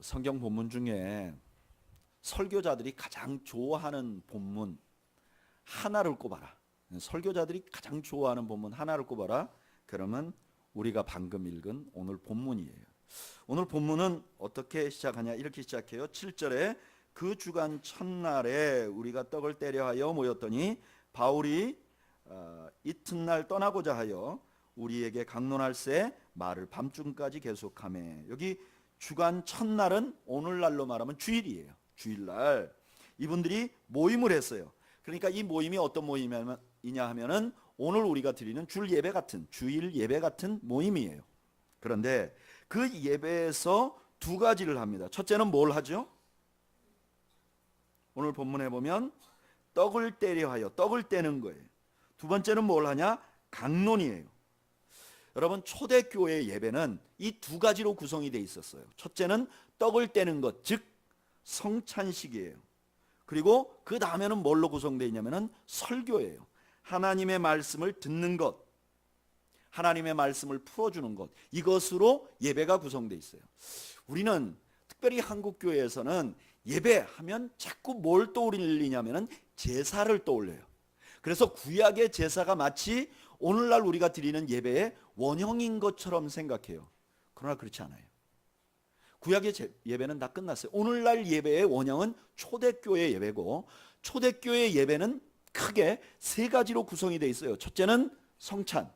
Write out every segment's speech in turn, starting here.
성경 본문 중에 설교자들이 가장 좋아하는 본문 하나를 꼽아라. 설교자들이 가장 좋아하는 본문 하나를 꼽아라. 그러면 우리가 방금 읽은 오늘 본문이에요. 오늘 본문은 어떻게 시작하냐? 이렇게 시작해요. 7절에 그 주간 첫날에 우리가 떡을 떼려 하여 모였더니 바울이 이튿날 떠나고자 하여 우리에게 강론할세 말을 밤중까지 계속하매. 여기 주간 첫날은 오늘날로 말하면 주일이에요. 주일날 이분들이 모임을 했어요. 그러니까 이 모임이 어떤 모임이냐 하면은 오늘 우리가 드리는 주일 예배 같은 주일 예배 같은 모임이에요. 그런데 그 예배에서 두 가지를 합니다. 첫째는 뭘 하죠? 오늘 본문에 보면 떡을 떼려 하여 떡을 떼는 거예요. 두 번째는 뭘 하냐? 강론이에요. 여러분, 초대교회 예배는 이 두 가지로 구성이 되어 있었어요. 첫째는 떡을 떼는 것, 즉 성찬식이에요. 그리고 그 다음에는 뭘로 구성되어 있냐면은 설교예요. 하나님의 말씀을 듣는 것, 하나님의 말씀을 풀어주는 것, 이것으로 예배가 구성되어 있어요. 우리는 특별히 한국교회에서는 예배하면 자꾸 뭘 떠올리냐면은 제사를 떠올려요. 그래서 구약의 제사가 마치 오늘날 우리가 드리는 예배의 원형인 것처럼 생각해요. 그러나 그렇지 않아요. 구약의 예배는 다 끝났어요. 오늘날 예배의 원형은 초대교회 예배고, 초대교회 예배는 크게 세 가지로 구성이 되어 있어요. 첫째는 성찬,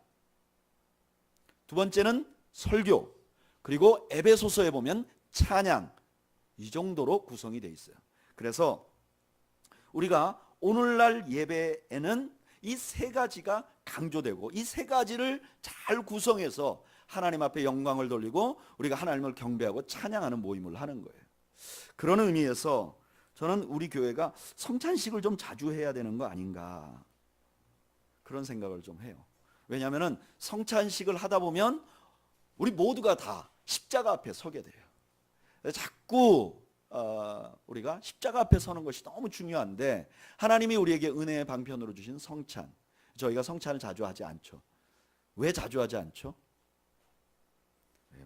두 번째는 설교, 그리고 에베소서에 보면 찬양, 이 정도로 구성이 되어 있어요. 그래서 우리가 오늘날 예배에는 이 세 가지가 강조되고, 이 세 가지를 잘 구성해서 하나님 앞에 영광을 돌리고 우리가 하나님을 경배하고 찬양하는 모임을 하는 거예요. 그런 의미에서 저는 우리 교회가 성찬식을 좀 자주 해야 되는 거 아닌가, 그런 생각을 좀 해요. 왜냐하면 성찬식을 하다 보면 우리 모두가 다 십자가 앞에 서게 돼요. 자꾸 우리가 십자가 앞에 서는 것이 너무 중요한데, 하나님이 우리에게 은혜의 방편으로 주신 성찬, 저희가 성찬을 자주 하지 않죠. 왜 자주 하지 않죠?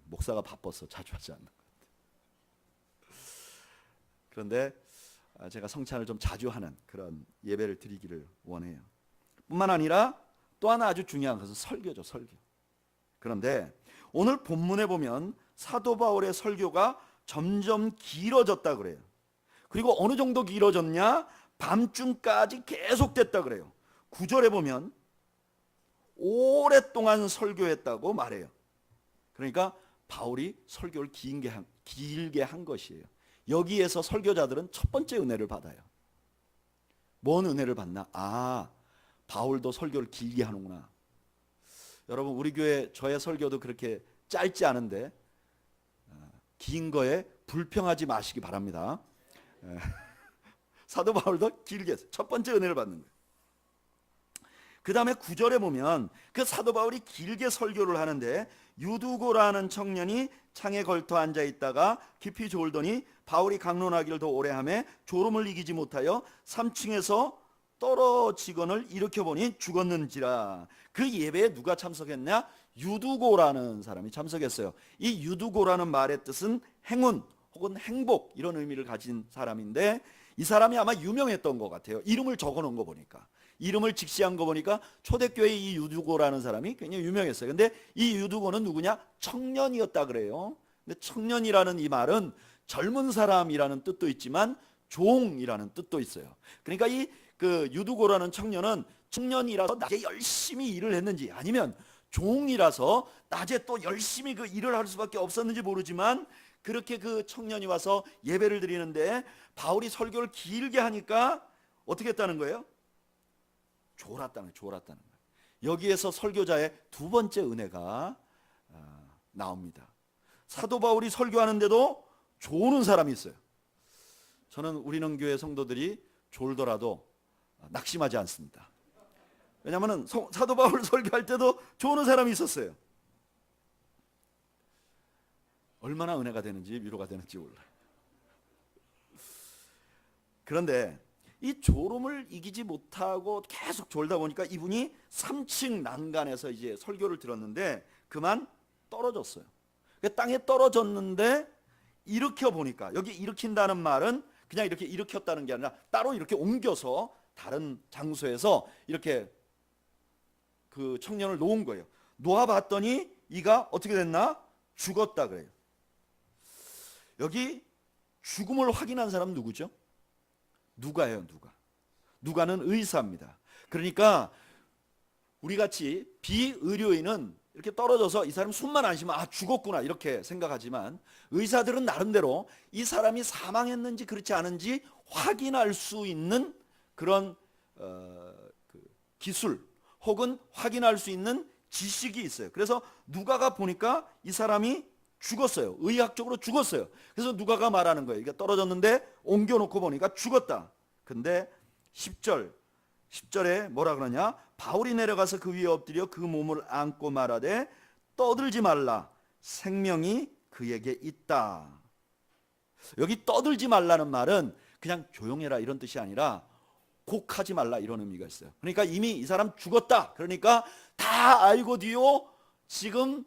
목사가 바빠서 자주 하지 않는 것 같아요. 그런데 제가 성찬을 좀 자주 하는 그런 예배를 드리기를 원해요. 뿐만 아니라 또 하나 아주 중요한 것은 설교죠. 설교. 그런데 오늘 본문에 보면 사도 바울의 설교가 점점 길어졌다 그래요. 그리고 어느 정도 길어졌냐? 밤중까지 계속됐다 그래요. 9절에 보면 오랫동안 설교했다고 말해요. 그러니까 바울이 설교를 길게 한 것이에요. 여기에서 설교자들은 첫 번째 은혜를 받아요. 뭔 은혜를 받나? 바울도 설교를 길게 하는구나. 여러분, 우리 교회 저의 설교도 그렇게 짧지 않은데 긴 거에 불평하지 마시기 바랍니다. 사도 바울도 길게 했어요. 첫 번째 은혜를 받는 거예요. 그 다음에 9절에 보면 그 사도 바울이 길게 설교를 하는데, 유두고라는 청년이 창에 걸터 앉아 있다가 깊이 졸더니 바울이 강론하기를 더 오래 하며 졸음을 이기지 못하여 3층에서 떨어지건을 일으켜 보니 죽었는지라. 그 예배에 누가 참석했냐? 유두고라는 사람이 참석했어요. 이 유두고라는 말의 뜻은 행운 혹은 행복, 이런 의미를 가진 사람인데, 이 사람이 아마 유명했던 것 같아요. 이름을 적어놓은 거 보니까, 이름을 직시한 거 보니까 초대교회 이 유두고라는 사람이 굉장히 유명했어요. 근데 이 유두고는 누구냐? 청년이었다 그래요. 근데 청년이라는 이 말은 젊은 사람이라는 뜻도 있지만 종이라는 뜻도 있어요. 그러니까 이 유두고라는 청년은 청년이라서 낮에 열심히 일을 했는지, 아니면 종이라서 낮에 또 열심히 그 일을 할 수밖에 없었는지 모르지만, 그렇게 그 청년이 와서 예배를 드리는데 바울이 설교를 길게 하니까 어떻게 했다는 거예요? 졸았다는 거예요. 여기에서 설교자의 두 번째 은혜가 나옵니다. 사도 바울이 설교하는데도 조는 사람이 있어요. 저는 우리는 교회 성도들이 졸더라도 낙심하지 않습니다. 왜냐하면 사도 바울 설교할 때도 조는 사람이 있었어요. 얼마나 은혜가 되는지, 위로가 되는지 몰라요. 그런데 이 졸음을 이기지 못하고 계속 졸다 보니까 이분이 3층 난간에서 이제 설교를 들었는데 그만 떨어졌어요. 땅에 떨어졌는데 일으켜 보니까, 여기 일으킨다는 말은 그냥 이렇게 일으켰다는 게 아니라 따로 이렇게 옮겨서 다른 장소에서 이렇게 그 청년을 놓은 거예요. 놓아봤더니 이가 어떻게 됐나? 죽었다 그래요. 여기 죽음을 확인한 사람 누구죠? 누가예요, 누가. 누가는 의사입니다. 그러니까 우리같이 비의료인은 이렇게 떨어져서 이 사람 숨만 안 쉬면 아 죽었구나 이렇게 생각하지만, 의사들은 나름대로 이 사람이 사망했는지 그렇지 않은지 확인할 수 있는 그런 그 기술 혹은 확인할 수 있는 지식이 있어요. 그래서 누가가 보니까 이 사람이 죽었어요. 의학적으로 죽었어요. 그래서 누가가 말하는 거예요. 이게 떨어졌는데 옮겨놓고 보니까 죽었다. 근데 10절에 뭐라 그러냐? 바울이 내려가서 그 위에 엎드려 그 몸을 안고 말하되 떠들지 말라, 생명이 그에게 있다. 여기 떠들지 말라는 말은 그냥 조용해라 이런 뜻이 아니라 곡하지 말라 이런 의미가 있어요. 그러니까 이미 이 사람 죽었다. 그러니까 다 알고 뒤로 지금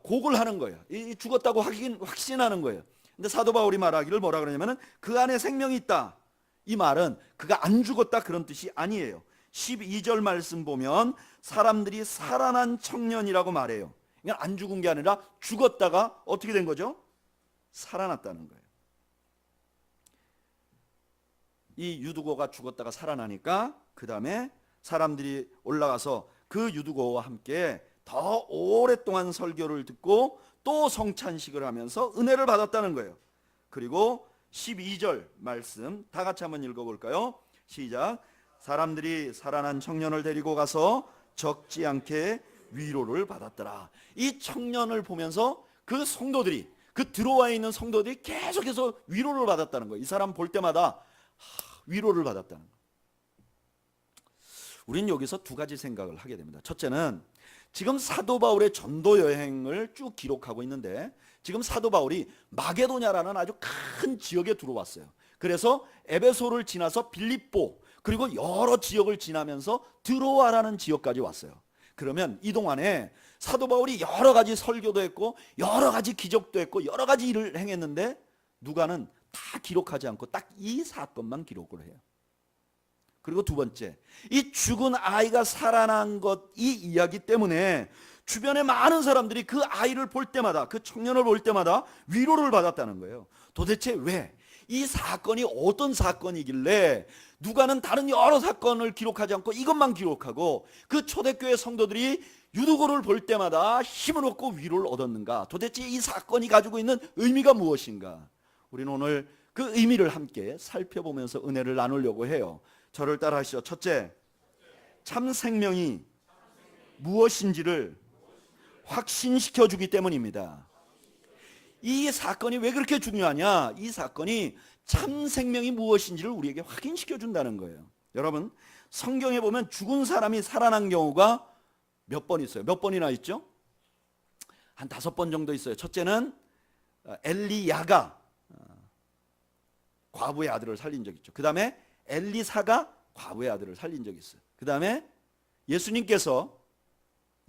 곡을 하는 거예요. 이 죽었다고 확신하는 거예요. 근데 사도 바울이 말하기를 뭐라 그러냐면은 그 안에 생명이 있다. 이 말은 그가 안 죽었다 그런 뜻이 아니에요. 12절 말씀 보면 사람들이 살아난 청년이라고 말해요. 그러니까 안 죽은 게 아니라 죽었다가 어떻게 된 거죠? 살아났다는 거예요. 이 유두고가 죽었다가 살아나니까 그 다음에 사람들이 올라가서 그 유두고와 함께 더 오랫동안 설교를 듣고 또 성찬식을 하면서 은혜를 받았다는 거예요. 그리고 12절 말씀 다 같이 한번 읽어볼까요? 시작. 사람들이 살아난 청년을 데리고 가서 적지 않게 위로를 받았더라. 이 청년을 보면서 그 성도들이, 그 들어와 있는 성도들이 계속해서 위로를 받았다는 거예요. 이 사람 볼 때마다 위로를 받았다는 거예요. 우리는 여기서 두 가지 생각을 하게 됩니다. 첫째는 지금 사도 바울의 전도 여행을 쭉 기록하고 있는데, 지금 사도 바울이 마게도냐라는 아주 큰 지역에 들어왔어요. 그래서 에베소를 지나서 빌립보, 그리고 여러 지역을 지나면서 드로아라는 지역까지 왔어요. 그러면 이 동안에 사도 바울이 여러 가지 설교도 했고 여러 가지 기적도 했고 여러 가지 일을 행했는데 누가는 다 기록하지 않고 딱 이 사건만 기록을 해요. 그리고 두 번째, 이 죽은 아이가 살아난 것, 이 이야기 때문에 주변에 많은 사람들이 그 아이를 볼 때마다, 그 청년을 볼 때마다 위로를 받았다는 거예요. 도대체 왜? 이 사건이 어떤 사건이길래 누가는 다른 여러 사건을 기록하지 않고 이것만 기록하고 그 초대교회 성도들이 유두고를 볼 때마다 힘을 얻고 위로를 얻었는가? 도대체 이 사건이 가지고 있는 의미가 무엇인가? 우리는 오늘 그 의미를 함께 살펴보면서 은혜를 나누려고 해요. 저를 따라 하시죠. 첫째, 참 생명이 무엇인지를 확신시켜 주기 때문입니다. 이 사건이 왜 그렇게 중요하냐? 이 사건이 참 생명이 무엇인지를 우리에게 확인시켜 준다는 거예요. 여러분, 성경에 보면 죽은 사람이 살아난 경우가 몇 번 있어요? 몇 번이나 있죠? 한 5번 정도 있어요. 첫째는 엘리야가 과부의 아들을 살린 적 있죠. 그 다음에 엘리사가 과부의 아들을 살린 적이 있어요. 그 다음에 예수님께서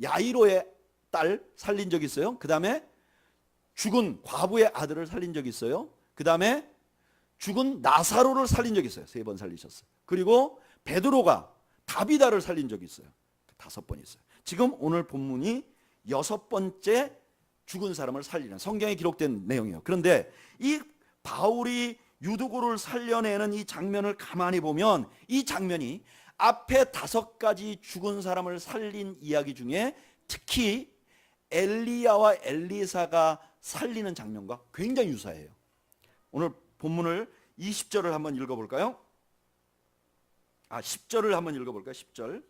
야이로의 딸 살린 적이 있어요. 그 다음에 죽은 과부의 아들을 살린 적이 있어요. 그 다음에 죽은 나사로를 살린 적이 있어요. 3번 살리셨어요. 그리고 베드로가 다비다를 살린 적이 있어요. 5번 있어요. 지금 오늘 본문이 6번째 죽은 사람을 살리는 성경에 기록된 내용이에요. 그런데 이 바울이 유두고를 살려내는 이 장면을 가만히 보면 이 장면이 앞에 5가지 죽은 사람을 살린 이야기 중에 특히 엘리야와 엘리사가 살리는 장면과 굉장히 유사해요. 오늘 본문을 20절을 한번 읽어볼까요? 10절을 한번 읽어볼까요? 10절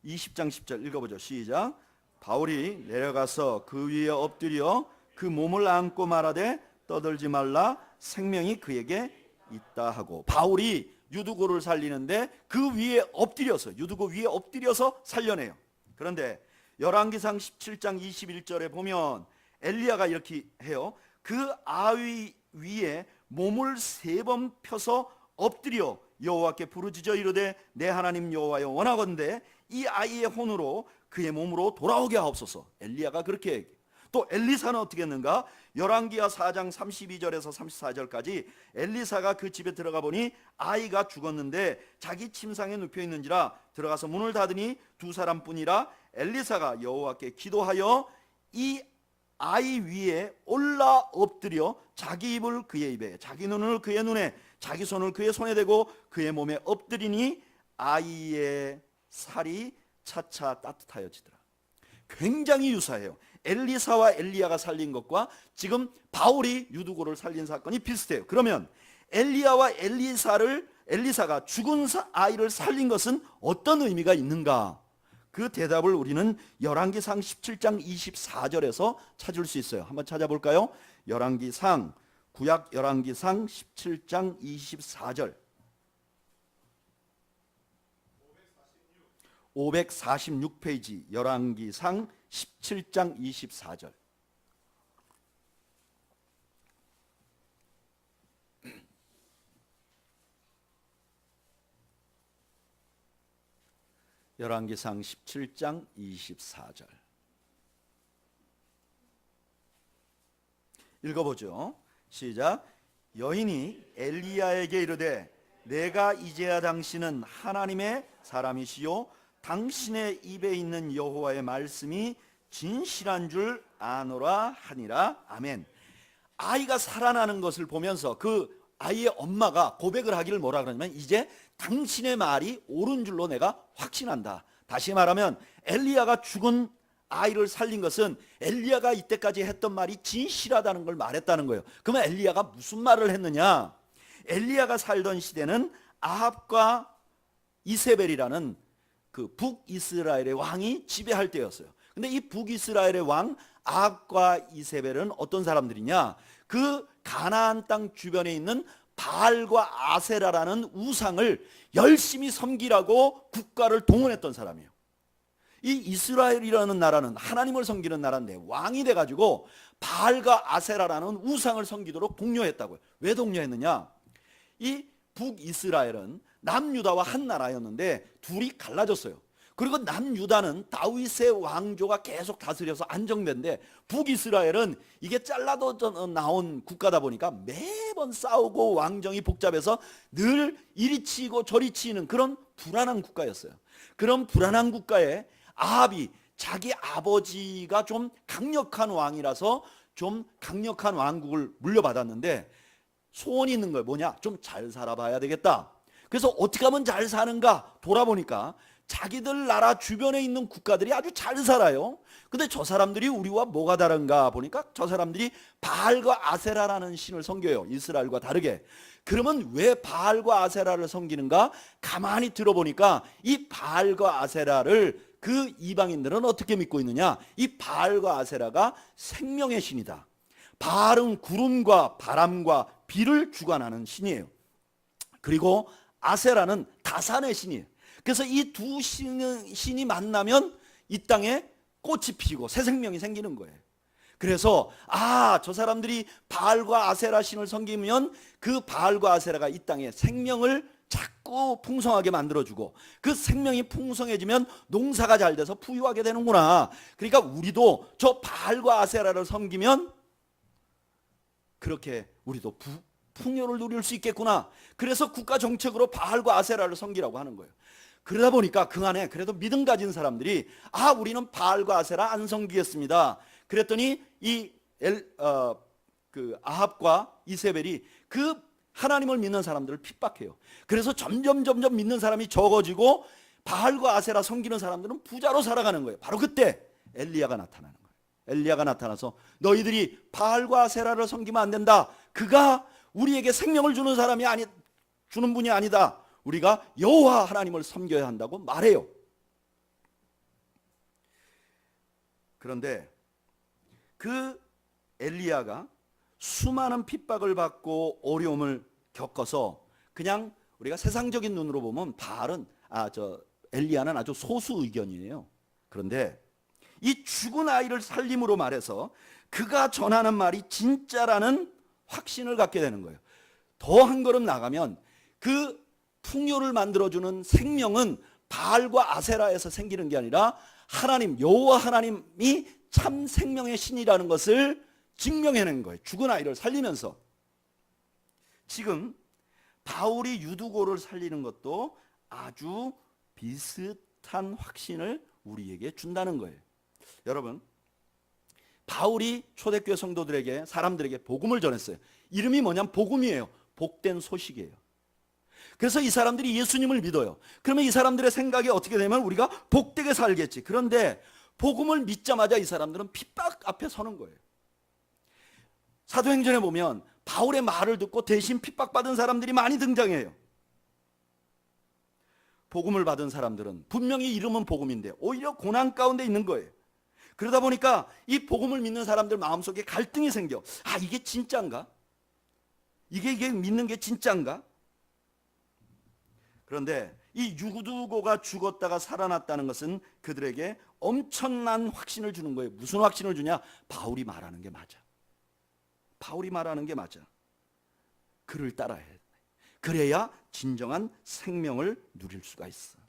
20장 10절 읽어보죠. 시작. 바울이 내려가서 그 위에 엎드려 그 몸을 안고 말하되 떠들지 말라, 생명이 그에게 있다 하고, 바울이 유두고를 살리는데 그 위에 엎드려서, 유두고 위에 엎드려서 살려내요. 그런데 열왕기상 17장 21절에 보면 엘리야가 이렇게 해요. 그 아위 위에 몸을 3번 펴서 엎드려 여호와께 부르짖어 이르되 내 하나님 여호와여 원하건대 이 아이의 혼으로 그의 몸으로 돌아오게 하옵소서. 엘리야가 그렇게 얘기해요. 또 엘리사는 어떻게 했는가? 열왕기하 4장 32절에서 34절까지 엘리사가 그 집에 들어가 보니 아이가 죽었는데 자기 침상에 눕혀 있는지라 들어가서 문을 닫으니 두 사람뿐이라 엘리사가 여호와께 기도하여 이 아이 위에 올라 엎드려 자기 입을 그의 입에 자기 눈을 그의 눈에 자기 손을 그의 손에 대고 그의 몸에 엎드리니 아이의 살이 차차 따뜻하여지더라. 굉장히 유사해요. 엘리사와 엘리야가 살린 것과 지금 바울이 유두고를 살린 사건이 비슷해요. 그러면 엘리야와 엘리사가 죽은 아이를 살린 것은 어떤 의미가 있는가? 그 대답을 우리는 열왕기상 17장 24절에서 찾을 수 있어요. 한번 찾아볼까요? 구약 열왕기상 17장 24절 546페이지 열왕기상 17장 24절. 열왕기상 17장 24절 읽어보죠. 시작. 여인이 엘리야에게 이르되 내가 이제야 당신은 하나님의 사람이시요 당신의 입에 있는 여호와의 말씀이 진실한 줄 아노라 하니라. 아멘. 아이가 살아나는 것을 보면서 그 아이의 엄마가 고백을 하기를 뭐라 그러냐면 이제 당신의 말이 옳은 줄로 내가 확신한다. 다시 말하면 엘리야가 죽은 아이를 살린 것은 엘리야가 이때까지 했던 말이 진실하다는 걸 말했다는 거예요. 그러면 엘리야가 무슨 말을 했느냐? 엘리야가 살던 시대는 아합과 이세벨이라는 그 북이스라엘의 왕이 지배할 때였어요. 근데 이 북이스라엘의 왕 아합과 이세벨은 어떤 사람들이냐? 그 가나안 땅 주변에 있는 바알과 아세라라는 우상을 열심히 섬기라고 국가를 동원했던 사람이에요. 이 이스라엘이라는 나라는 하나님을 섬기는 나라인데 왕이 돼가지고 바알과 아세라라는 우상을 섬기도록 독려했다고요. 왜 독려했느냐? 이 북이스라엘은 남유다와 한 나라였는데 둘이 갈라졌어요. 그리고 남유다는 다윗의 왕조가 계속 다스려서 안정된데 북이스라엘은 이게 잘라도 나온 국가다 보니까 매번 싸우고 왕정이 복잡해서 늘 이리 치고 저리 치는 그런 불안한 국가였어요. 그런 불안한 국가에 아합이 자기 아버지가 좀 강력한 왕이라서 좀 강력한 왕국을 물려받았는데 소원이 있는 거예요. 뭐냐? 좀 잘 살아봐야 되겠다. 그래서 어떻게 하면 잘 사는가 돌아보니까 자기들 나라 주변에 있는 국가들이 아주 잘 살아요. 근데 저 사람들이 우리와 뭐가 다른가 보니까 저 사람들이 바알과 아세라라는 신을 섬겨요. 이스라엘과 다르게. 그러면 왜 바알과 아세라를 섬기는가? 가만히 들어보니까 이 바알과 아세라를 그 이방인들은 어떻게 믿고 있느냐? 이 바알과 아세라가 생명의 신이다. 바알은 구름과 바람과 비를 주관하는 신이에요. 그리고 아세라는 다산의 신이에요. 그래서 이 두 신이 만나면 이 땅에 꽃이 피고 새 생명이 생기는 거예요. 그래서 저 사람들이 바알과 아세라 신을 섬기면 그 바알과 아세라가 이 땅에 생명을 자꾸 풍성하게 만들어주고 그 생명이 풍성해지면 농사가 잘 돼서 부유하게 되는구나. 그러니까 우리도 저 바알과 아세라를 섬기면 그렇게 우리도 풍요를 누릴 수 있겠구나. 그래서 국가 정책으로 바알과 아세라를 섬기라고 하는 거예요. 그러다 보니까 그 안에 그래도 믿음 가진 사람들이 우리는 바알과 아세라 안 섬기겠습니다. 그랬더니 그 아합과 이세벨이 그 하나님을 믿는 사람들을 핍박해요. 그래서 점점 믿는 사람이 적어지고 바알과 아세라 섬기는 사람들은 부자로 살아가는 거예요. 바로 그때 엘리야가 나타나는 거예요. 엘리야가 나타나서 너희들이 바알과 아세라를 섬기면 안 된다. 그가 우리에게 생명을 주는 분이 아니다. 우리가 여호와 하나님을 섬겨야 한다고 말해요. 그런데 그 엘리야가 수많은 핍박을 받고 어려움을 겪어서 그냥 우리가 세상적인 눈으로 보면 엘리야는 아주 소수 의견이에요. 그런데 이 죽은 아이를 살림으로 말해서 그가 전하는 말이 진짜라는 확신을 갖게 되는 거예요. 더 한 걸음 나가면 그 풍요를 만들어주는 생명은 바알과 아세라에서 생기는 게 아니라 하나님 여호와 하나님이 참 생명의 신이라는 것을 증명해낸 거예요. 죽은 아이를 살리면서. 지금 바울이 유두고를 살리는 것도 아주 비슷한 확신을 우리에게 준다는 거예요. 여러분, 바울이 초대교회 성도들에게, 사람들에게 복음을 전했어요. 이름이 뭐냐면 복음이에요. 복된 소식이에요. 그래서 이 사람들이 예수님을 믿어요. 그러면 이 사람들의 생각이 어떻게 되면 우리가 복되게 살겠지. 그런데 복음을 믿자마자 이 사람들은 핍박 앞에 서는 거예요. 사도행전에 보면 바울의 말을 듣고 대신 핍박받은 사람들이 많이 등장해요. 복음을 받은 사람들은 분명히 이름은 복음인데 오히려 고난 가운데 있는 거예요. 그러다 보니까 이 복음을 믿는 사람들 마음속에 갈등이 생겨. 아, 이게 진짜인가? 이게 믿는 게 진짜인가? 그런데 이 유두고가 죽었다가 살아났다는 것은 그들에게 엄청난 확신을 주는 거예요. 무슨 확신을 주냐? 바울이 말하는 게 맞아. 바울이 말하는 게 맞아. 그를 따라야 해. 그래야 진정한 생명을 누릴 수가 있어.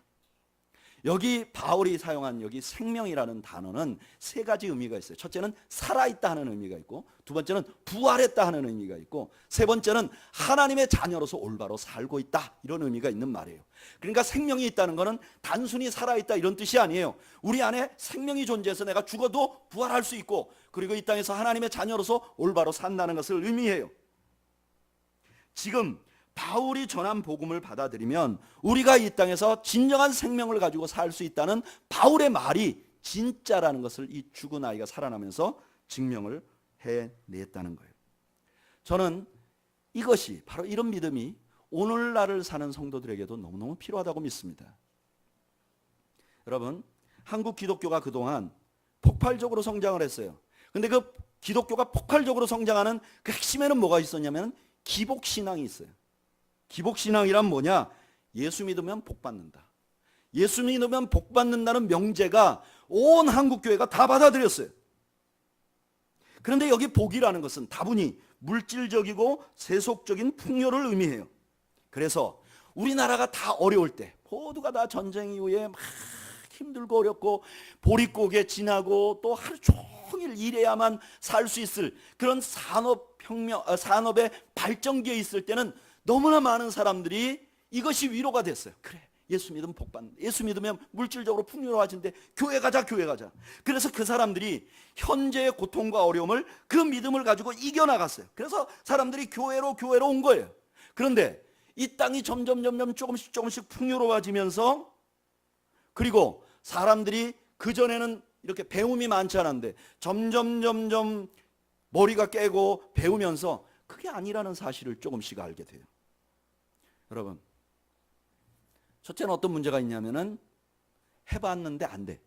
여기 바울이 사용한 여기 생명이라는 단어는 세 가지 의미가 있어요. 첫째는 살아있다 하는 의미가 있고, 두 번째는 부활했다 하는 의미가 있고, 세 번째는 하나님의 자녀로서 올바로 살고 있다, 이런 의미가 있는 말이에요. 그러니까 생명이 있다는 것은 단순히 살아있다 이런 뜻이 아니에요. 우리 안에 생명이 존재해서 내가 죽어도 부활할 수 있고, 그리고 이 땅에서 하나님의 자녀로서 올바로 산다는 것을 의미해요. 지금 바울이 전한 복음을 받아들이면 우리가 이 땅에서 진정한 생명을 가지고 살 수 있다는 바울의 말이 진짜라는 것을 이 죽은 아이가 살아나면서 증명을 해냈다는 거예요. 저는 이것이, 바로 이런 믿음이 오늘날을 사는 성도들에게도 너무너무 필요하다고 믿습니다. 여러분, 한국 기독교가 그동안 폭발적으로 성장을 했어요. 근데 그 기독교가 폭발적으로 성장하는 그 핵심에는 뭐가 있었냐면 기복신앙이 있어요. 기복신앙이란 뭐냐? 예수 믿으면 복 받는다. 예수 믿으면 복 받는다는 명제가 온 한국교회가 다 받아들였어요. 그런데 여기 복이라는 것은 다분히 물질적이고 세속적인 풍요를 의미해요. 그래서 우리나라가 다 어려울 때, 모두가 다 전쟁 이후에 막 힘들고 어렵고 보릿고개 지나고 또 하루 종일 일해야만 살 수 있을 그런 산업의 발전기에 있을 때는 너무나 많은 사람들이 이것이 위로가 됐어요. 그래, 예수 믿으면 복 받는다. 예수 믿으면 물질적으로 풍요로워지는데 교회 가자, 교회 가자. 그래서 그 사람들이 현재의 고통과 어려움을, 그 믿음을 가지고 이겨나갔어요. 그래서 사람들이 교회로 온 거예요. 그런데 이 땅이 점점 조금씩 풍요로워지면서, 그리고 사람들이 그전에는 이렇게 배움이 많지 않았는데 점점 머리가 깨고 배우면서 그게 아니라는 사실을 조금씩 알게 돼요. 여러분, 첫째는 어떤 문제가 있냐면은 해봤는데 안 돼.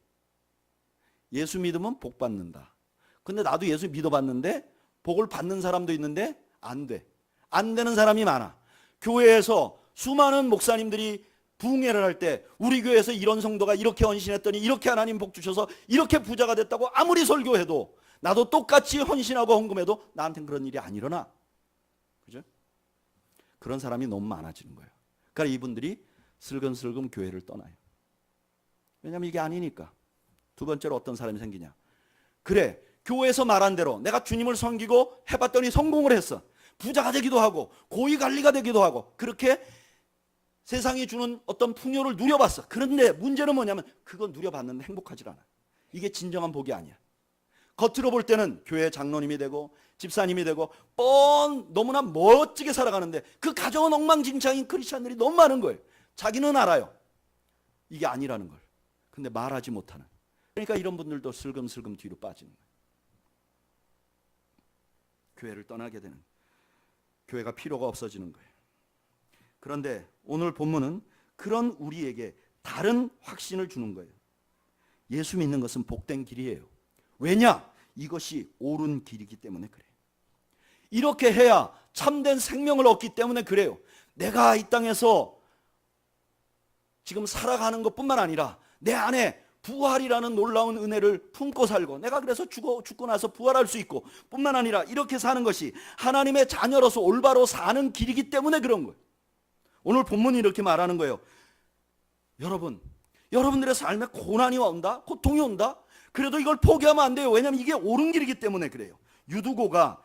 예수 믿으면 복 받는다. 근데 나도 예수 믿어봤는데 복을 받는 사람도 있는데 안 돼. 안 되는 사람이 많아. 교회에서 수많은 목사님들이 부흥회를 할 때 우리 교회에서 이런 성도가 이렇게 헌신했더니 이렇게 하나님 복 주셔서 이렇게 부자가 됐다고 아무리 설교해도, 나도 똑같이 헌신하고 헌금해도 나한테는 그런 일이 안 일어나. 그죠? 그런 사람이 너무 많아지는 거예요. 그러니까 이분들이 슬금슬금 교회를 떠나요. 왜냐하면 이게 아니니까. 두 번째로 어떤 사람이 생기냐? 그래, 교회에서 말한 대로 내가 주님을 섬기고 해봤더니 성공을 했어. 부자가 되기도 하고 고위관리가 되기도 하고 그렇게 세상이 주는 어떤 풍요를 누려봤어. 그런데 문제는 뭐냐면 그건 누려봤는데 행복하지 않아. 이게 진정한 복이 아니야. 겉으로 볼 때는 교회 장로님이 되고 집사님이 되고 너무나 멋지게 살아가는데 그 가정은 엉망진창인 크리스찬들이 너무 많은 거예요. 자기는 알아요. 이게 아니라는 걸. 근데 말하지 못하는. 그러니까 이런 분들도 슬금슬금 뒤로 빠지는 거예요. 교회를 떠나게 되는, 교회가 필요가 없어지는 거예요. 그런데 오늘 본문은 그런 우리에게 다른 확신을 주는 거예요. 예수 믿는 것은 복된 길이에요. 왜냐? 이것이 옳은 길이기 때문에 그래요. 이렇게 해야 참된 생명을 얻기 때문에 그래요. 내가 이 땅에서 지금 살아가는 것뿐만 아니라 내 안에 부활이라는 놀라운 은혜를 품고 살고, 내가 그래서 죽고 나서 부활할 수 있고 뿐만 아니라 이렇게 사는 것이 하나님의 자녀로서 올바로 사는 길이기 때문에 그런 거예요. 오늘 본문이 이렇게 말하는 거예요. 여러분들의 삶에 고난이 온다, 고통이 온다. 그래도 이걸 포기하면 안 돼요. 왜냐하면 이게 옳은 길이기 때문에 그래요. 유두고가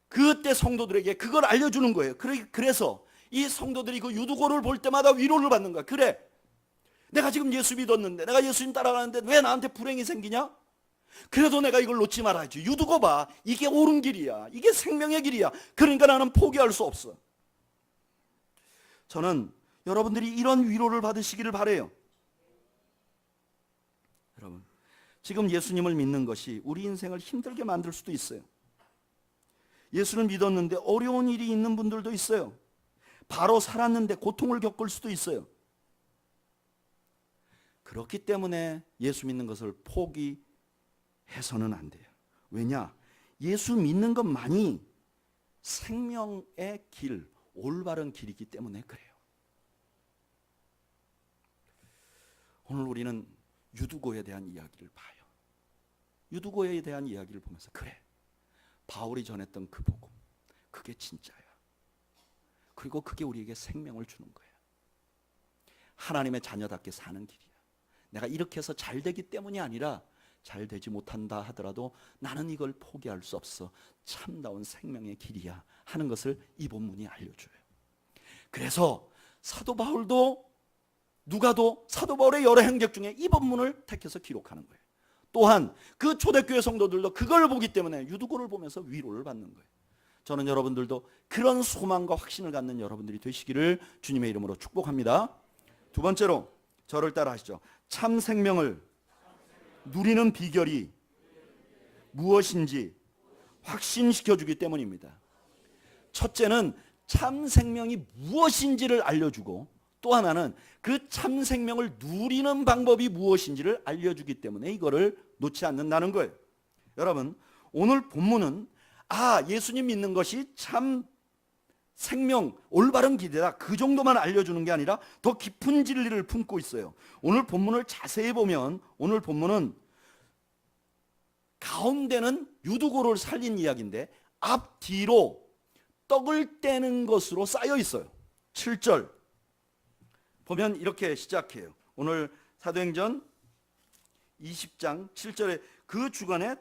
그때 성도들에게 그걸 알려주는 거예요. 그래서 이 성도들이 그 유두고를 볼 때마다 위로를 받는 거야. 그래, 내가 지금 예수 믿었는데, 내가 예수님 따라가는데 왜 나한테 불행이 생기냐? 그래도 내가 이걸 놓지 말아야지. 유두고 봐, 이게 옳은 길이야, 이게 생명의 길이야. 그러니까 나는 포기할 수 없어. 저는 여러분들이 이런 위로를 받으시기를 바라요. 여러분, 지금 예수님을 믿는 것이 우리 인생을 힘들게 만들 수도 있어요. 예수를 믿었는데 어려운 일이 있는 분들도 있어요. 바로 살았는데 고통을 겪을 수도 있어요. 그렇기 때문에 예수 믿는 것을 포기해서는 안 돼요. 왜냐? 예수 믿는 것만이 생명의 길, 올바른 길이기 때문에 그래요. 오늘 우리는 유두고에 대한 이야기를 봐요. 유두고에 대한 이야기를 보면서 그래, 바울이 전했던 그 복음, 그게 진짜야. 그리고 그게 우리에게 생명을 주는 거야. 하나님의 자녀답게 사는 길이야. 내가 이렇게 해서 잘 되기 때문이 아니라 잘 되지 못한다 하더라도 나는 이걸 포기할 수 없어. 참다운 생명의 길이야 하는 것을 이 본문이 알려줘요. 그래서 사도 바울도 누가도 사도 바울의 여러 행적 중에 이 본문을 택해서 기록하는 거예요. 또한 그 초대교회 성도들도 그걸 보기 때문에 유두고를 보면서 위로를 받는 거예요. 저는 여러분들도 그런 소망과 확신을 갖는 여러분들이 되시기를 주님의 이름으로 축복합니다. 두 번째로 저를 따라 하시죠. 참 생명을 누리는 비결이 무엇인지 확신시켜주기 때문입니다. 첫째는 참 생명이 무엇인지를 알려주고, 또 하나는 그 참 생명을 누리는 방법이 무엇인지를 알려주기 때문에 이거를 놓지 않는다는 거예요. 여러분, 오늘 본문은 예수님 믿는 것이 참 생명, 올바른 길이다, 그 정도만 알려주는 게 아니라 더 깊은 진리를 품고 있어요. 오늘 본문을 자세히 보면 오늘 본문은 가운데는 유두고를 살린 이야기인데 앞뒤로 떡을 떼는 것으로 쌓여 있어요. 7절 보면 이렇게 시작해요. 오늘 사도행전 20장 7절에 그 주간에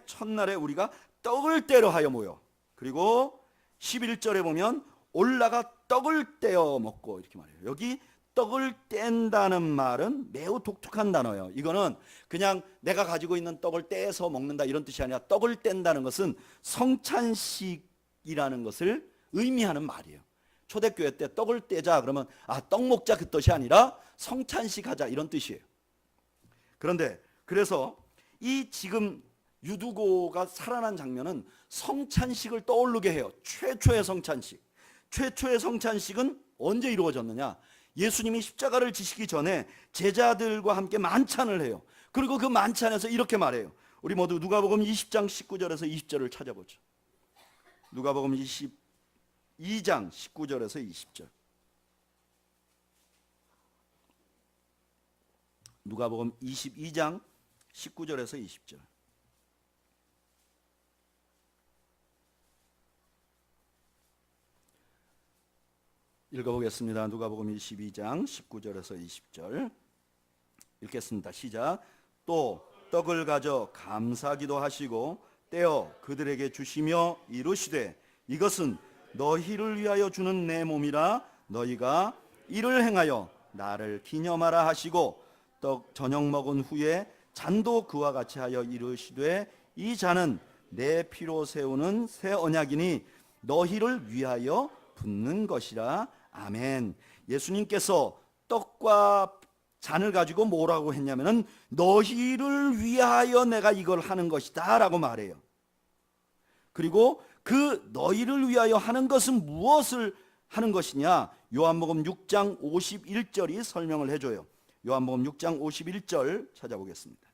첫날에 우리가 떡을 떼려 하여 모여. 그리고 11절에 보면 올라가 떡을 떼어 먹고, 이렇게 말해요. 여기 떡을 뗀다는 말은 매우 독특한 단어예요. 이거는 그냥 내가 가지고 있는 떡을 떼서 먹는다 이런 뜻이 아니라, 떡을 뗀다는 것은 성찬식이라는 것을 의미하는 말이에요. 초대교회 때 떡을 떼자 그러면 떡 먹자 그 뜻이 아니라 성찬식 하자 이런 뜻이에요. 그런데 그래서 이 지금 유두고가 살아난 장면은 성찬식을 떠오르게 해요. 최초의 성찬식. 최초의 성찬식은 언제 이루어졌느냐? 예수님이 십자가를 지시기 전에 제자들과 함께 만찬을 해요. 그리고 그 만찬에서 이렇게 말해요. 우리 모두 누가복음 20장 19절에서 20절을 찾아보죠. 누가복음 22장 19절에서 20절. 누가복음 22장 19절에서 20절. 읽어보겠습니다. 누가복음 22장 19절에서 20절 읽겠습니다. 시작. 또 떡을 가져 감사기도 하시고 떼어 그들에게 주시며 이르시되 이것은 너희를 위하여 주는 내 몸이라 너희가 이를 행하여 나를 기념하라 하시고 떡 저녁 먹은 후에 잔도 그와 같이 하여 이르시되 이 잔은 내 피로 세우는 새 언약이니 너희를 위하여 붓는 것이라. 아멘. 예수님께서 떡과 잔을 가지고 뭐라고 했냐면은 너희를 위하여 내가 이걸 하는 것이다 라고 말해요. 그리고 그 너희를 위하여 하는 것은 무엇을 하는 것이냐? 요한복음 6장 51절이 설명을 해줘요. 요한복음 6장 51절 찾아보겠습니다.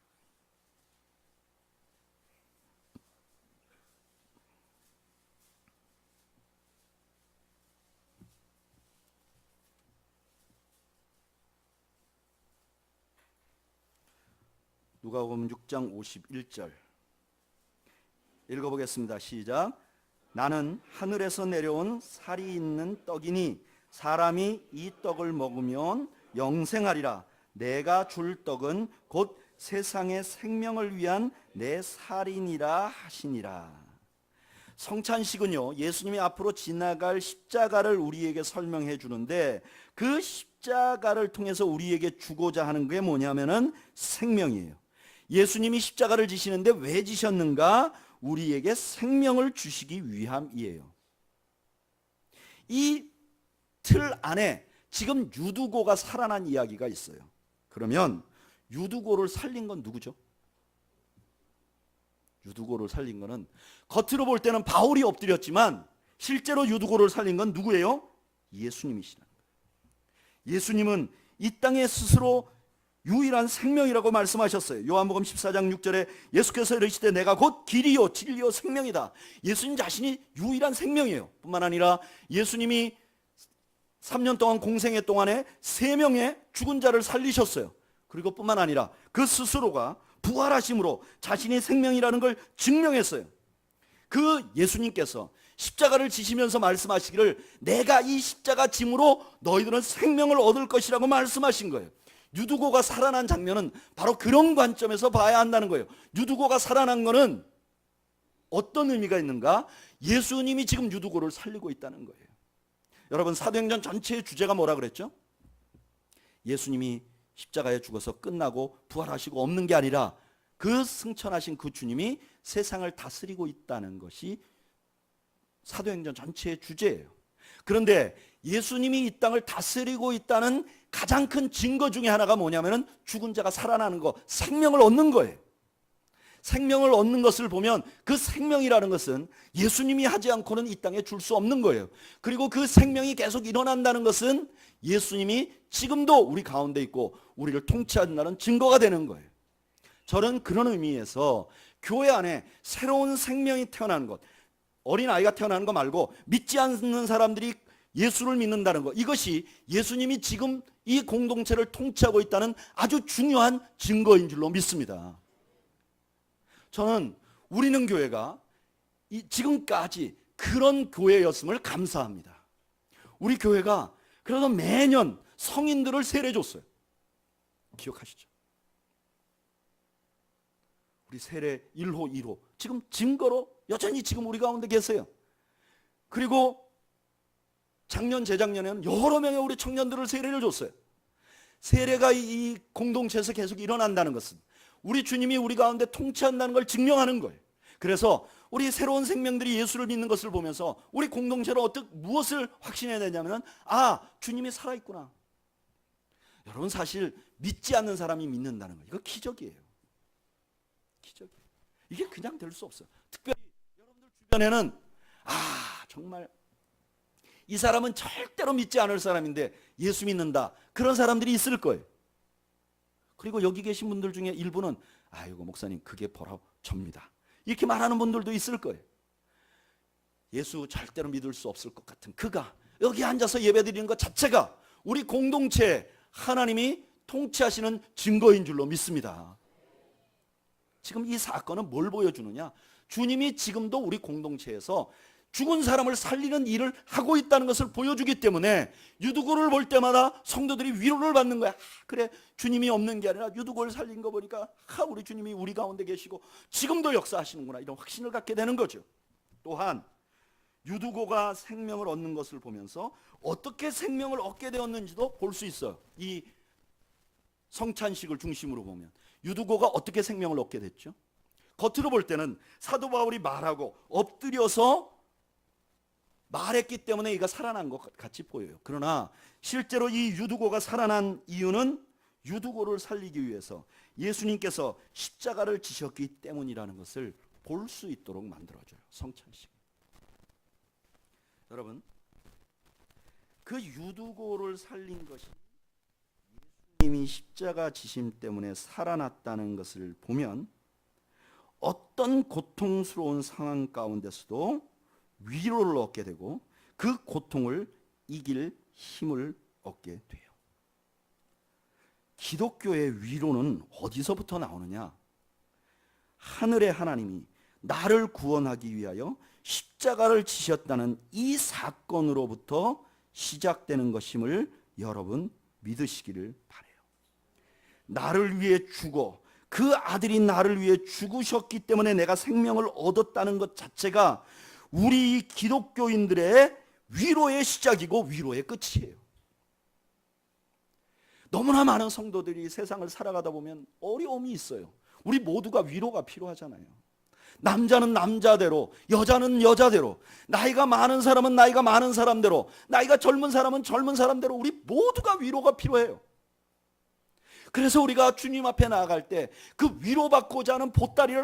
누가복음 6장 51절 읽어보겠습니다. 시작. 나는 하늘에서 내려온 살이 있는 떡이니 사람이 이 떡을 먹으면 영생하리라. 내가 줄 떡은 곧 세상의 생명을 위한 내 살인이라 하시니라. 성찬식은요, 예수님이 앞으로 지나갈 십자가를 우리에게 설명해 주는데, 그 십자가를 통해서 우리에게 주고자 하는 게 뭐냐면은 생명이에요. 예수님이 십자가를 지시는데 왜 지셨는가? 우리에게 생명을 주시기 위함이에요. 이 틀 안에 지금 유두고가 살아난 이야기가 있어요. 그러면 유두고를 살린 건 누구죠? 유두고를 살린 거는 겉으로 볼 때는 바울이 엎드렸지만 실제로 유두고를 살린 건 누구예요? 예수님이시라는 거예요. 예수님은 이 땅에 스스로 유일한 생명이라고 말씀하셨어요. 요한복음 14장 6절에 예수께서 이르시되 내가 곧 길이요 진리요 생명이다. 예수님 자신이 유일한 생명이에요. 뿐만 아니라 예수님이 3년 동안 공생애 동안에 3명의 죽은 자를 살리셨어요. 그리고 뿐만 아니라 그 스스로가 부활하심으로 자신이 생명이라는 걸 증명했어요. 그 예수님께서 십자가를 지시면서 말씀하시기를 내가 이 십자가 짐으로 너희들은 생명을 얻을 것이라고 말씀하신 거예요. 유두고가 살아난 장면은 바로 그런 관점에서 봐야 한다는 거예요. 유두고가 살아난 거는 어떤 의미가 있는가? 예수님이 지금 유두고를 살리고 있다는 거예요. 여러분, 사도행전 전체의 주제가 뭐라 그랬죠? 예수님이 십자가에 죽어서 끝나고 부활하시고 없는 게 아니라 그 승천하신 그 주님이 세상을 다스리고 있다는 것이 사도행전 전체의 주제예요. 그런데 예수님이 이 땅을 다스리고 있다는 가장 큰 증거 중에 하나가 뭐냐면은 죽은 자가 살아나는 거, 생명을 얻는 거예요. 생명을 얻는 것을 보면 그 생명이라는 것은 예수님이 하지 않고는 이 땅에 줄 수 없는 거예요. 그리고 그 생명이 계속 일어난다는 것은 예수님이 지금도 우리 가운데 있고 우리를 통치한다는 증거가 되는 거예요. 저는 그런 의미에서 교회 안에 새로운 생명이 태어나는 것, 어린아이가 태어나는 거 말고 믿지 않는 사람들이 예수를 믿는다는 것, 이것이 예수님이 지금 이 공동체를 통치하고 있다는 아주 중요한 증거인 줄로 믿습니다. 저는 우리는 교회가 지금까지 그런 교회였음을 감사합니다. 우리 교회가 그래서 매년 성인들을 세례줬어요. 기억하시죠? 우리 세례 1호, 2호 지금 증거로 여전히 지금 우리 가운데 계세요. 그리고 작년, 재작년에는 여러 명의 우리 청년들을 세례를 줬어요. 세례가 이 공동체에서 계속 일어난다는 것은 우리 주님이 우리 가운데 통치한다는 걸 증명하는 거예요. 그래서 우리 새로운 생명들이 예수를 믿는 것을 보면서 우리 공동체로 무엇을 확신해야 되냐면, 주님이 살아있구나. 여러분, 사실 믿지 않는 사람이 믿는다는 거예요. 이거 기적이에요. 기적이에요. 이게 그냥 될 수 없어요. 특별히 여러분들 주변에는 정말 이 사람은 절대로 믿지 않을 사람인데 예수 믿는다, 그런 사람들이 있을 거예요. 그리고 여기 계신 분들 중에 일부는 아이고 목사님 그게 보라 접니다, 이렇게 말하는 분들도 있을 거예요. 예수 절대로 믿을 수 없을 것 같은 그가 여기 앉아서 예배드리는 것 자체가 우리 공동체에 하나님이 통치하시는 증거인 줄로 믿습니다. 지금 이 사건은 뭘 보여주느냐? 주님이 지금도 우리 공동체에서 죽은 사람을 살리는 일을 하고 있다는 것을 보여주기 때문에 유두고를 볼 때마다 성도들이 위로를 받는 거야. 그래, 주님이 없는 게 아니라 유두고를 살린 거 보니까 우리 주님이 우리 가운데 계시고 지금도 역사하시는구나, 이런 확신을 갖게 되는 거죠. 또한 유두고가 생명을 얻는 것을 보면서 어떻게 생명을 얻게 되었는지도 볼 수 있어요. 이 성찬식을 중심으로 보면 유두고가 어떻게 생명을 얻게 됐죠? 겉으로 볼 때는 사도 바울이 말하고 엎드려서 말했기 때문에 이가 살아난 것 같이 보여요. 그러나 실제로 이 유두고가 살아난 이유는 유두고를 살리기 위해서 예수님께서 십자가를 지셨기 때문이라는 것을 볼 수 있도록 만들어줘요. 성찬식. 여러분, 그 유두고를 살린 것이 예수님이 십자가 지심 때문에 살아났다는 것을 보면 어떤 고통스러운 상황 가운데서도 위로를 얻게 되고 그 고통을 이길 힘을 얻게 돼요. 기독교의 위로는 어디서부터 나오느냐? 하늘의 하나님이 나를 구원하기 위하여 십자가를 지셨다는 이 사건으로부터 시작되는 것임을 여러분 믿으시기를 바라요. 나를 위해 죽어 그 아들이 나를 위해 죽으셨기 때문에 내가 생명을 얻었다는 것 자체가 우리 기독교인들의 위로의 시작이고 위로의 끝이에요. 너무나 많은 성도들이 세상을 살아가다 보면 어려움이 있어요. 우리 모두가 위로가 필요하잖아요. 남자는 남자대로, 여자는 여자대로, 나이가 많은 사람은 나이가 많은 사람대로, 나이가 젊은 사람은 젊은 사람대로 우리 모두가 위로가 필요해요. 그래서 우리가 주님 앞에 나아갈 때 그 위로받고자 하는 보따리를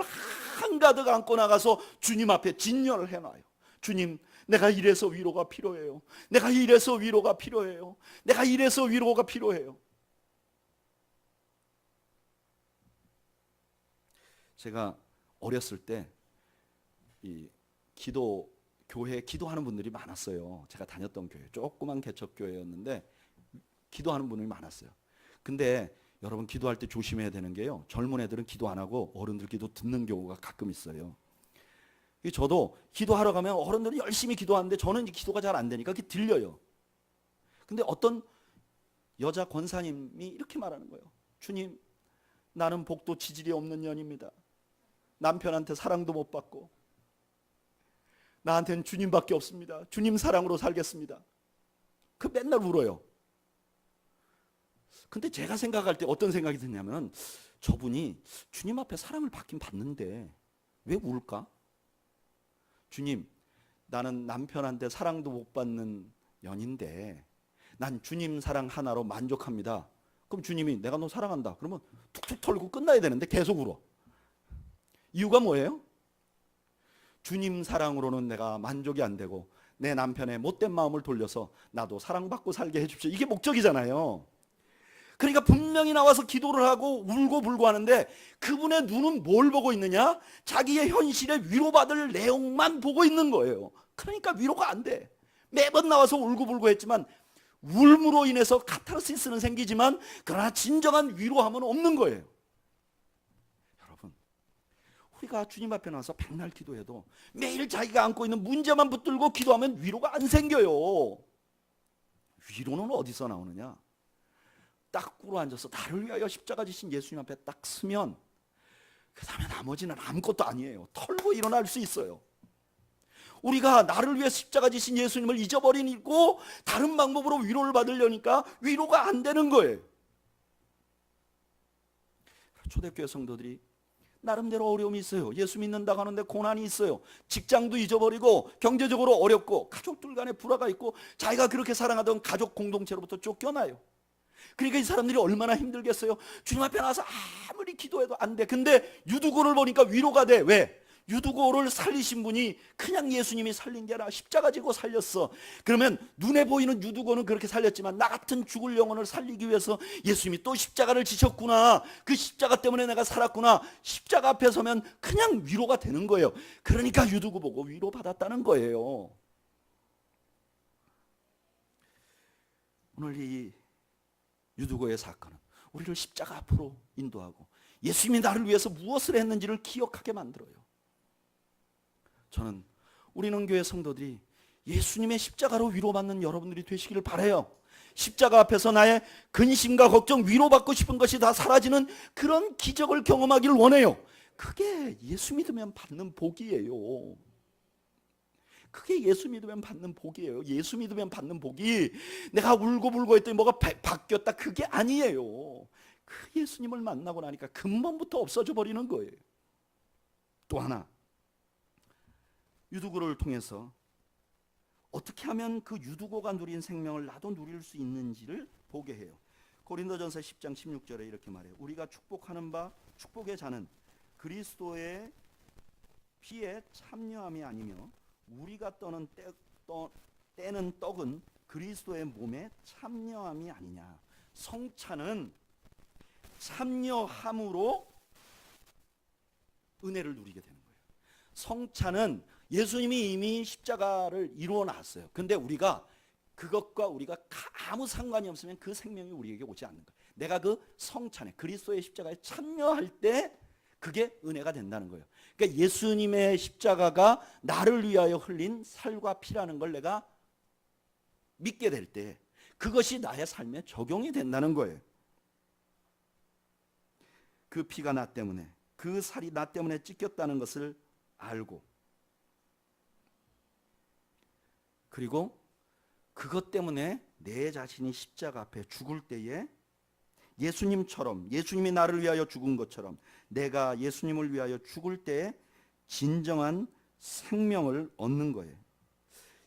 한가득 안고 나가서 주님 앞에 진열을 해놔요. 주님, 내가 이래서 위로가 필요해요. 내가 이래서 위로가 필요해요. 내가 이래서 위로가 필요해요. 제가 어렸을 때 이 교회에 기도하는 분들이 많았어요. 제가 다녔던 교회, 조그만 개척교회였는데 기도하는 분들이 많았어요. 근데 여러분, 기도할 때 조심해야 되는 게요, 젊은 애들은 기도 안 하고 어른들 기도 듣는 경우가 가끔 있어요. 저도 기도하러 가면 어른들은 열심히 기도하는데 저는 기도가 잘 안 되니까 그게 들려요. 근데 어떤 여자 권사님이 이렇게 말하는 거예요. 주님, 나는 복도 지질이 없는 년입니다. 남편한테 사랑도 못 받고 나한테는 주님밖에 없습니다. 주님 사랑으로 살겠습니다. 그 맨날 울어요. 근데 제가 생각할 때 어떤 생각이 드냐면, 저분이 주님 앞에 사랑을 받긴 받는데 왜 울까? 주님, 나는 남편한테 사랑도 못 받는 년인데 난 주님 사랑 하나로 만족합니다. 그럼 주님이 내가 너 사랑한다 그러면 툭툭 털고 끝나야 되는데 계속 울어. 이유가 뭐예요? 주님 사랑으로는 내가 만족이 안 되고 내 남편의 못된 마음을 돌려서 나도 사랑받고 살게 해주십시오. 이게 목적이잖아요. 그러니까 분명히 나와서 기도를 하고 울고 불고 하는데 그분의 눈은 뭘 보고 있느냐? 자기의 현실에 위로받을 내용만 보고 있는 거예요. 그러니까 위로가 안 돼. 매번 나와서 울고 불고 했지만 울므로 인해서 카타르시스는 생기지만 그러나 진정한 위로함은 없는 거예요. 여러분, 우리가 주님 앞에 나와서 백날 기도해도 매일 자기가 안고 있는 문제만 붙들고 기도하면 위로가 안 생겨요. 위로는 어디서 나오느냐? 딱 꿇어 앉아서 나를 위하여 십자가 지신 예수님 앞에 딱 서면 그 다음에 나머지는 아무것도 아니에요. 털고 일어날 수 있어요. 우리가 나를 위해 십자가 지신 예수님을 잊어버리고 다른 방법으로 위로를 받으려니까 위로가 안 되는 거예요. 초대교회 성도들이 나름대로 어려움이 있어요. 예수 믿는다고 하는데 고난이 있어요. 직장도 잊어버리고 경제적으로 어렵고 가족들 간에 불화가 있고 자기가 그렇게 사랑하던 가족 공동체로부터 쫓겨나요. 그러니까 이 사람들이 얼마나 힘들겠어요. 주님 앞에 나와서 아무리 기도해도 안 돼. 근데 유두고를 보니까 위로가 돼. 왜? 유두고를 살리신 분이 그냥 예수님이 살린 게 아니라 십자가 지고 살렸어. 그러면 눈에 보이는 유두고는 그렇게 살렸지만 나 같은 죽을 영혼을 살리기 위해서 예수님이 또 십자가를 지셨구나. 그 십자가 때문에 내가 살았구나. 십자가 앞에 서면 그냥 위로가 되는 거예요. 그러니까 유두고 보고 위로받았다는 거예요. 오늘 이 유두고의 사건은 우리를 십자가 앞으로 인도하고 예수님이 나를 위해서 무엇을 했는지를 기억하게 만들어요. 저는 우리 능교회 성도들이 예수님의 십자가로 위로받는 여러분들이 되시기를 바라요. 십자가 앞에서 나의 근심과 걱정, 위로받고 싶은 것이 다 사라지는 그런 기적을 경험하기를 원해요. 그게 예수 믿으면 받는 복이에요. 그게 예수 믿으면 받는 복이에요. 예수 믿으면 받는 복이 내가 울고 불고 했더니 뭐가 바뀌었다, 그게 아니에요. 그 예수님을 만나고 나니까 근본부터 없어져 버리는 거예요. 또 하나, 유두고를 통해서 어떻게 하면 그 유두고가 누린 생명을 나도 누릴 수 있는지를 보게 해요. 고린도전서 10장 16절에 이렇게 말해요. 우리가 축복하는 바 축복의 자는 그리스도의 피에 참여함이 아니며 우리가 떼는 떡은 그리스도의 몸에 참여함이 아니냐. 성찬은 참여함으로 은혜를 누리게 되는 거예요. 성찬은 예수님이 이미 십자가를 이루어 놨어요. 근데 우리가 그것과 우리가 아무 상관이 없으면 그 생명이 우리에게 오지 않는 거예요. 내가 그 성찬에 그리스도의 십자가에 참여할 때 그게 은혜가 된다는 거예요. 그러니까 예수님의 십자가가 나를 위하여 흘린 살과 피라는 걸 내가 믿게 될 때 그것이 나의 삶에 적용이 된다는 거예요. 그 피가 나 때문에, 그 살이 나 때문에 찢겼다는 것을 알고, 그리고 그것 때문에 내 자신이 십자가 앞에 죽을 때에 예수님처럼, 예수님이 나를 위하여 죽은 것처럼 내가 예수님을 위하여 죽을 때에 진정한 생명을 얻는 거예요.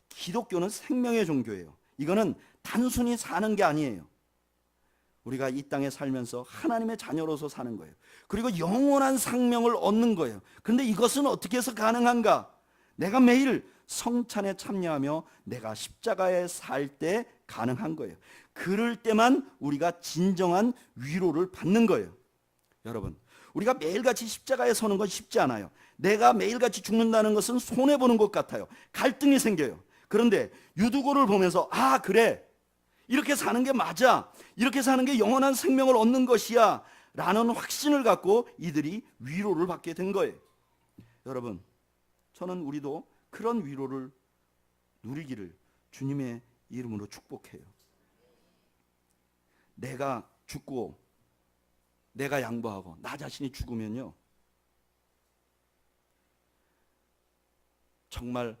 기독교는 생명의 종교예요. 이거는 단순히 사는 게 아니에요. 우리가 이 땅에 살면서 하나님의 자녀로서 사는 거예요. 그리고 영원한 생명을 얻는 거예요. 그런데 이것은 어떻게 해서 가능한가? 내가 매일 성찬에 참여하며 내가 십자가에 살 때 가능한 거예요. 그럴 때만 우리가 진정한 위로를 받는 거예요. 여러분, 우리가 매일같이 십자가에 서는 건 쉽지 않아요. 내가 매일같이 죽는다는 것은 손해보는 것 같아요. 갈등이 생겨요. 그런데 유두고를 보면서 아 그래, 이렇게 사는 게 맞아, 이렇게 사는 게 영원한 생명을 얻는 것이야 라는 확신을 갖고 이들이 위로를 받게 된 거예요. 여러분, 저는 우리도 그런 위로를 누리기를 주님의 이름으로 축복해요. 내가 죽고 내가 양보하고 나 자신이 죽으면요, 정말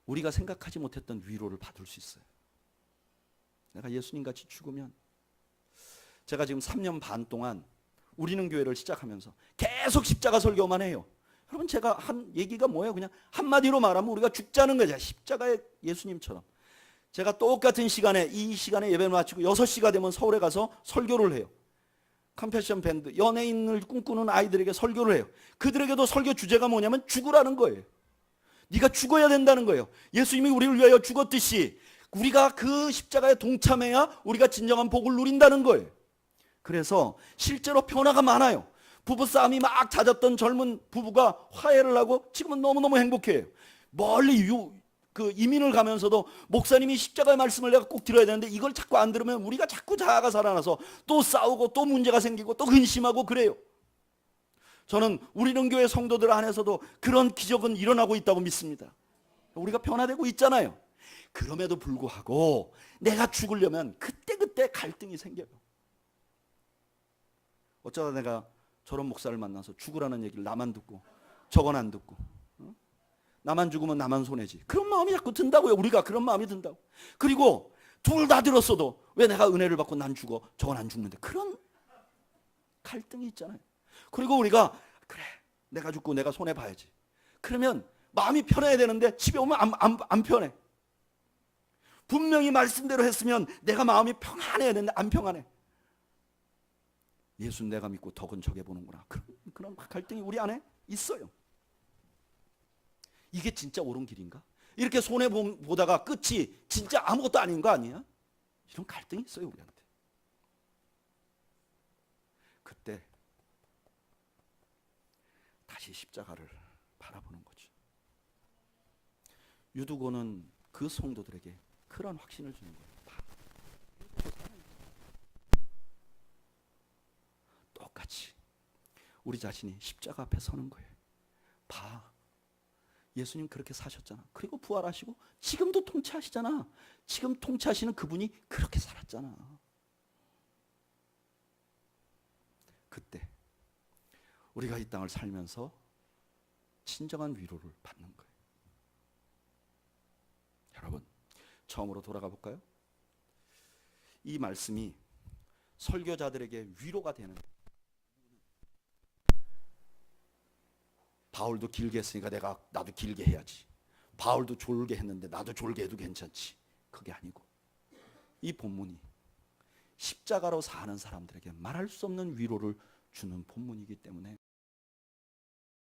우리가 생각하지 못했던 위로를 받을 수 있어요. 내가 예수님같이 죽으면, 제가 지금 3년 반 동안 우리는 교회를 시작하면서 계속 십자가 설교만 해요. 여러분, 제가 한 얘기가 뭐예요? 그냥 한마디로 말하면 우리가 죽자는 거죠. 십자가의 예수님처럼. 제가 똑같은 시간에, 이 시간에 예배를 마치고 6시가 되면 서울에 가서 설교를 해요. 컴패션 밴드, 연예인을 꿈꾸는 아이들에게 설교를 해요. 그들에게도 설교 주제가 뭐냐면 죽으라는 거예요. 네가 죽어야 된다는 거예요. 예수님이 우리를 위하여 죽었듯이 우리가 그 십자가에 동참해야 우리가 진정한 복을 누린다는 거예요. 그래서 실제로 변화가 많아요. 부부싸움이 막 잦았던 젊은 부부가 화해를 하고 지금은 너무너무 행복해요. 멀리 이민을 가면서도 목사님이 십자가의 말씀을 내가 꼭 들어야 되는데 이걸 자꾸 안 들으면 우리가 자꾸 자아가 살아나서 또 싸우고 또 문제가 생기고 또 근심하고 그래요. 저는 우리는 교회 성도들 안에서도 그런 기적은 일어나고 있다고 믿습니다. 우리가 변화되고 있잖아요. 그럼에도 불구하고 내가 죽으려면 그때그때 갈등이 생겨요. 어쩌다 내가 저런 목사를 만나서 죽으라는 얘기를 나만 듣고 저건 안 듣고, 나만 죽으면 나만 손해지, 그런 마음이 자꾸 든다고요. 우리가 그런 마음이 든다고. 그리고 둘 다 들었어도 왜 내가 은혜를 받고 난 죽어, 저건 안 죽는데, 그런 갈등이 있잖아요. 그리고 우리가 그래, 내가 죽고 내가 손해봐야지, 그러면 마음이 편해야 되는데 집에 오면 안 편해. 분명히 말씀대로 했으면 내가 마음이 평안해야 되는데 안 평안해. 예수 내가 믿고 덕은 저게 보는구나, 그런 갈등이 우리 안에 있어요. 이게 진짜 옳은 길인가? 이렇게 손해보다가 끝이 진짜 아무것도 아닌 거 아니야? 이런 갈등이 있어요 우리한테. 그때 다시 십자가를 바라보는 거죠. 유두고는 그 성도들에게 그런 확신을 주는 거예요. 똑같이 우리 자신이 십자가 앞에 서는 거예요. 봐, 예수님 그렇게 사셨잖아. 그리고 부활하시고 지금도 통치하시잖아. 지금 통치하시는 그분이 그렇게 살았잖아. 그때 우리가 이 땅을 살면서 진정한 위로를 받는 거예요. 여러분, 처음으로 돌아가 볼까요? 이 말씀이 설교자들에게 위로가 되는, 바울도 길게 했으니까 나도 길게 해야지, 바울도 졸게 했는데 나도 졸게 해도 괜찮지, 그게 아니고 이 본문이 십자가로 사는 사람들에게 말할 수 없는 위로를 주는 본문이기 때문에